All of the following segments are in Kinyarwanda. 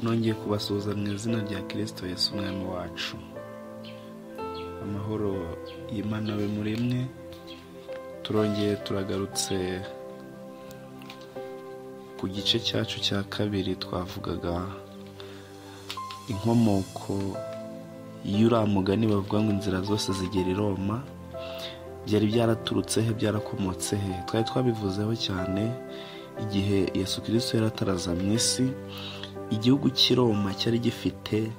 nongeye kubasuhuza mu izina rya Kristo Yesu umwami wacu. Amahoro y'Imana abe muri mwe. Turongeye turagarutse ku gice cyacu cya kabiri, twavugaga inkomoko y'uriya mugani bavuga ngo inzira zose zigera i Roma. Byari byaraturutse he, byarakomotse he? Twari twabivuzeho cyane igihe Yesu Kristo yarataraza mu isi. Igihugu cy'i Roma cyari gifite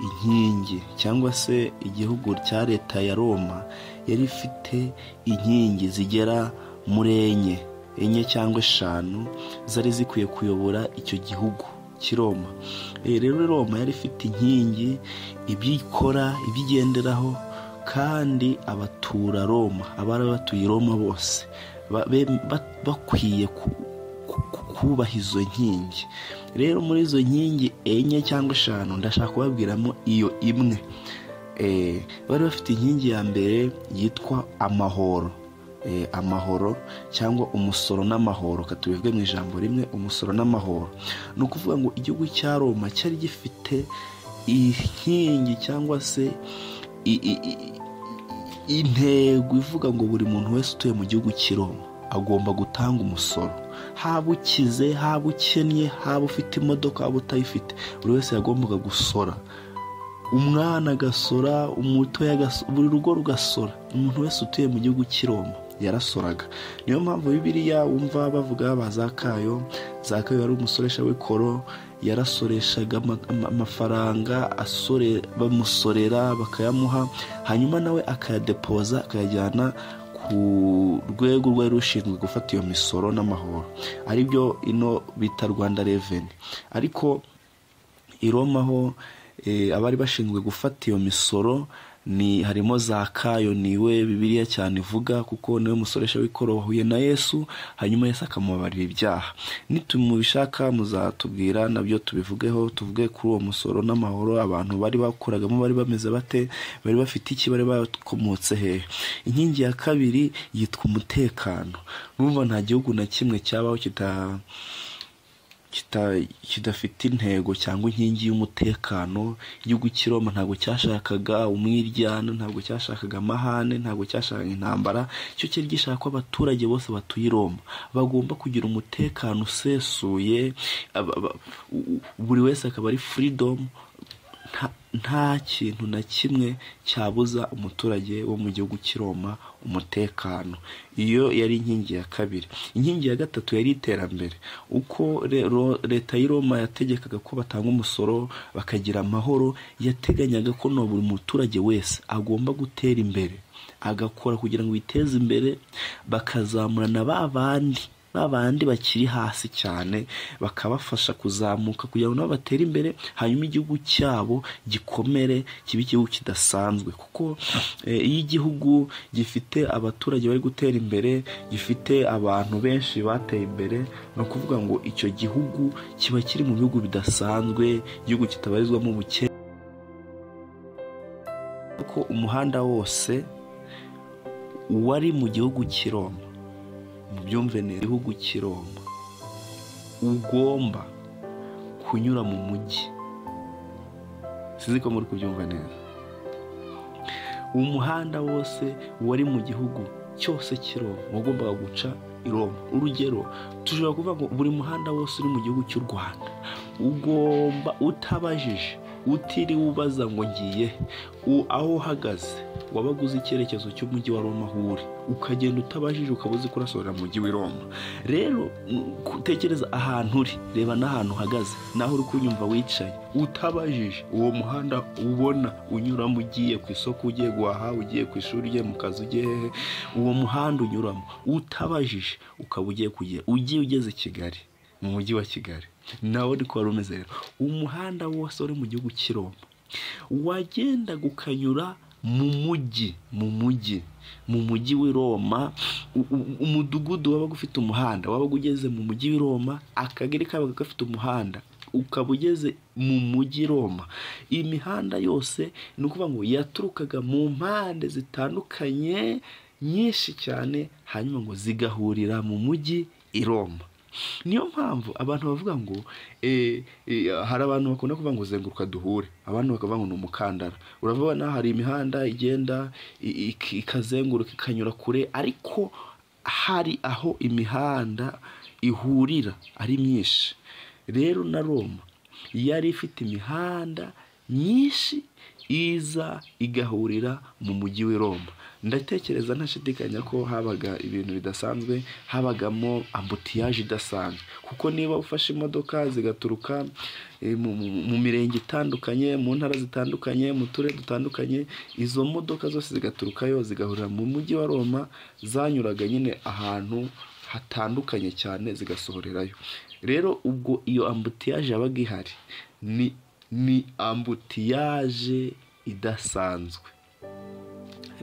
inkingi, cyangwa se igihugu cya leta ya Roma yari ifite inkingi zigera muri enye cyangwa eshanu zari zikwiye kuyobora icyo gihugu cy'i Roma. Rero Roma yari ifite inkingi, ibyikora, ibigenderaho, kandi abatura Roma, abari batuye Roma bose bakwiye kubaha izo nkingi. Rero muri izo nkingi enye cyangwa eshanu ndashaka kubabwiramo iyo imwe. Bari bafite inkingi ya mbere yitwa amahoro. Amahoro cyangwa umusoro n'amahoro, katubibwe mu ijambo rimwe, umusoro n'amahoro. Ni ukuvuga ngo igihugu cya Roma cyari gifite inkingi cyangwa se intego ivuga ngo buri muntu wese utuye mu gihugu cy'i Roma agomba gutanga umusoro. Haba ukize, haba ukennye, haba ufite imodoka, haba utayifite, buri wese yagombaga gusora. Umwana agasora, umutoya agasora, buri rugo rugasora. Umuntu wese utuye mu gihugu cy'i Roma yarasoraga. Niyo mpamvu Bibiliya wumva bavuga ba Zakayo. Zakayo yari umusoresha w'ikoro, yarasoreshaga amafaranga, bamusorera bakayamuha, hanyuma nawe akayadepoza, akayajyana ku rwego rwari rushinzwe gufata iyo misoro n'amahoro, aribyo ino bita Rwanda Revenue. Ariko i Roma ho abari bashinzwe gufata iyo misoro harimo Zakayo. Niwe Bibiliya cyane ivuga, kuko niwe musoresha w'ikoro wahuye na Yesu, hanyuma Yesu akamubabarira ibyaha. Nitumubishaka muzatubwira nabyo tubivugeho, tuvuge kuri uwo musoro n'amahoro. Abantu bari bakoragamo bari bameze bate, bari bafite iki, bari bakomotse hehe? Inkingi ya kabiri yitwa umutekano. Numva nta gihugu na kimwe cyabaho kidafite intego cyangwa inkingi y'umutekano. Igihugu cy'i Roma ntabwo cyashakaga umwiryane, ntabwo cyashakaga amahane, ntabwo cyashakaga intambara. Icyo cyari gishaka ko abaturage bose batuye i Roma bagomba kugira umutekano usesuye, buri wese akaba ari freedom. Nta kintu na kimwe cyabuza umuturage wo mu gihugu cy'i Roma umutekano. Iyo yari inkingi ya kabiri. Inkingi ya gatatu yari iterambere. Uko leta y'i Roma yategekaga ko batanga umusoro bakagira amahoro, yateganyaga ko buri muturage wese agomba gutera imbere, agakora kugira ngo yiteze imbere, bakazamurana babandi bakiri hasi cyane, bakabafasha kuzamuka kugira ngo nabo batere imbere, hanyuma igihugu cyabo gikomere, kibe igihugu kidasanzwe. Kuko iyo igihugu gifite abaturage bari gutera imbere, gifite abantu benshi bateye imbere, ni ukuvuga ngo icyo gihugu kiba kiri mu bihugu bidasanzwe, igihugu kitabarizwamo ubukene. Kuko umuhanda wose wari mu gihugu cy'i Roma, mubyumve neza, igihugu cy'i Roma ugomba kunyura mu mujyi. Sizi ko muri kubyumva neza. Umuhanda wose wari mu gihugu cyose cy'i Roma wagombaga guca i Roma. Urugero, tushobora kuvuga ngo buri muhanda wose uri mu gihugu cy'u Rwanda ugomba, utabajije, utiriwe ubaza ngo ngiye aho uhagaze, wabaga uzi icyerekezo cy'umujyi wa Roma aho uri, ukagenda utabajije, ukaba uzi ko urasorera mu mujyi w'i Roma. Rero tekereza ahantu uri, reba n'ahantu uhagaze, naho uri kunyumva wicaye, utabajije, uwo muhanda ubona unyuramo ugiye ku isoko, ugiye guhaha, ugiye ku ishuri, ugiye mu kazi, ugiye hehe, uwo muhanda unyuramo utabajije ukaba ugiye ugeze Kigali, mu mujyi wa Kigali. Nawe niko wari umeze. Rero umuhanda wose uri mu gihugu cy'i Roma wagendaga ukanyura mu mujyi w'i Roma. Umudugudu wabaga ufite umuhanda, wabaga ugeze mu mujyi w'i Roma. Akagari kabaga gafite umuhanda, ukaba ugeze mu mujyi i Roma. Iyi mihanda yose ni ukuvuga ngo yaturukaga mu mpande zitandukanye nyinshi cyane, hanyuma ngo zigahurira mu mujyi i Roma. niyo mpamvu abantu bavuga ngo hari abantu bakunda kuvuga ngo zenguruka duhure, abantu bakavuga ngo ni umukandara. Urabona hari imihanda igenda ikazenguruka ikanyura kure, ariko hari aho imihanda ihurira ari myinshi. Rero na Roma yari ifite imihanda myinshi iza igahurira mu mujyi w'i Roma. Ndatekereza ntashidikanya ko habaga ibintu bidasanzwe, habagamo ambutiyaje idasanzwe, kuko niba ufashe imodoka zigaturuka mu mirenge itandukanye, mu ntara zitandukanye, mu turere dutandukanye, izo modoka zose zigaturukayo zigahurira mu mujyi wa Roma, zanyuraga nyine ahantu hatandukanye cyane zigasohorerayo. Rero ubwo iyo ambutiyaje yabaga ihari ni ambutiyaje idasanzwe.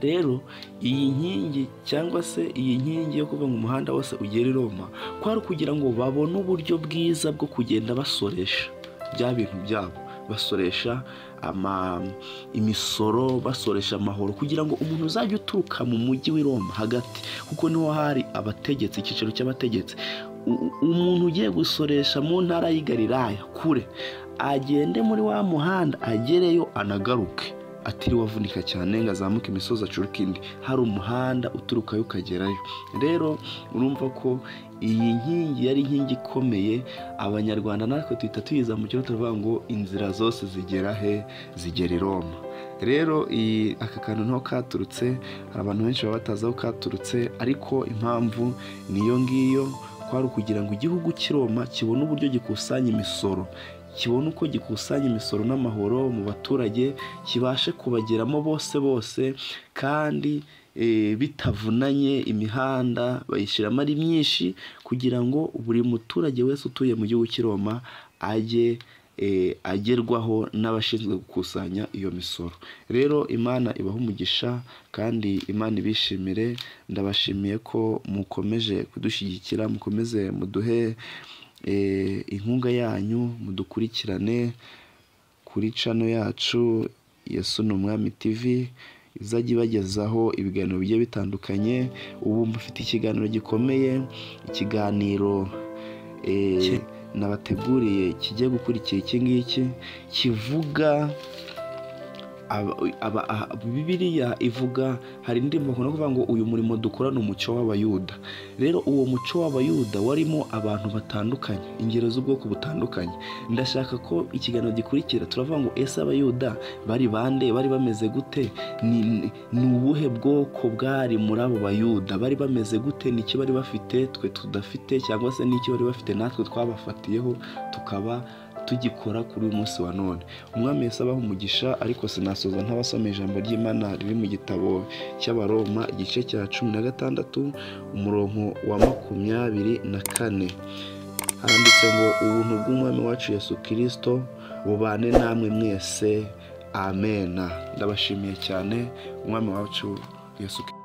Rero iyi nkingi cyangwa se iyi nkingi yo kuva mu muhanda wose ugera i Roma, kwari kugira ngo babone uburyo bwiza bwo kugenda basoresha bya bintu byabo, basoresha imisoro, basoresha amahoro, kugira ngo umuntu uzajya uturuka mu mujyi w'i Roma hagati, kuko niho hari abategetsi, icyiciro cy'abategetsi, umuntu ugiye gusoresha mu ntara y'i Galilaya kure, agende muri wa muhanda agereyo anagaruke, atiriwe avunika cyane ngo azamuke imisozi acuruke indi, hari umuhanda uturukayo ukagerayo. Rero urumva ko iyi nkingi yari inkingi ikomeye. Abanyarwanda natwe tuhita tuyizamukira tuvuga ngo inzira zose zigera he? Zigera i Roma. Rero aka kantu nto katurutse, hari abantu benshi baba batazi aho katurutse, ariko impamvu niyo ngiyo, kwari ukugira ngo igihugu cy'i Roma kibone uburyo gikusanya imisoro, kibona uko gikusanya imisoro n'amahoro mu baturage, kibashe kubageramo bose kandi bitavunanye. Imihanda bayishyiramo ari myinshi kugira ngo buri muturage wese utuye mu gihugu cy'i Roma ajye agerwaho n'abashinzwe gukusanya iyo misoro. Rero Imana ibaha umugisha kandi Imana ibishimire. Ndabashimiye ko mukomeje kudushyigikira, mukomeze muduhe inkunga yanyu, mudukurikirane kuri channel yacu Yesu ni Umwami TV, izajya ibagezaho ibiganiro bigiye bitandukanye. Ubu mufite ikiganiro gikomeye, ikiganiro nabateguriye kigiye gukurikira iki ngiki, kivuga Bibiliya ivuga, hari indirimbo bakunda kuvuga ngo uyu murimo dukora ni umucyo w'Abayuda. Rero uwo mucyo w'Abayuda warimo abantu batandukanye, ingero z'ubwoko butandukanye. Ndashaka ko ikiganiro gikurikira turavuga ngo ese Abayuda bari bande, bari bameze gute, ni ubuhe bwoko bwari muri abo Bayuda, bari bameze gute, n'iki bari bafite twe tudafite, cyangwa se n'iki bari bafite natwe twabafatiyeho tukaba tugikora kuri uyu munsi wa none. Umwami Yesu abaha umugisha, ariko sinasoza ntabasoma ijambo ry'Imana riri mu gitabo cy'Abaroma igice cya 16 umurongo wa 24. Handitse ngo ubuntu bw'Umwami wacu Yesu Kristo bubane namwe mwese. Amen. Ndabashimiye cyane. Umwami wacu Yesu Kristo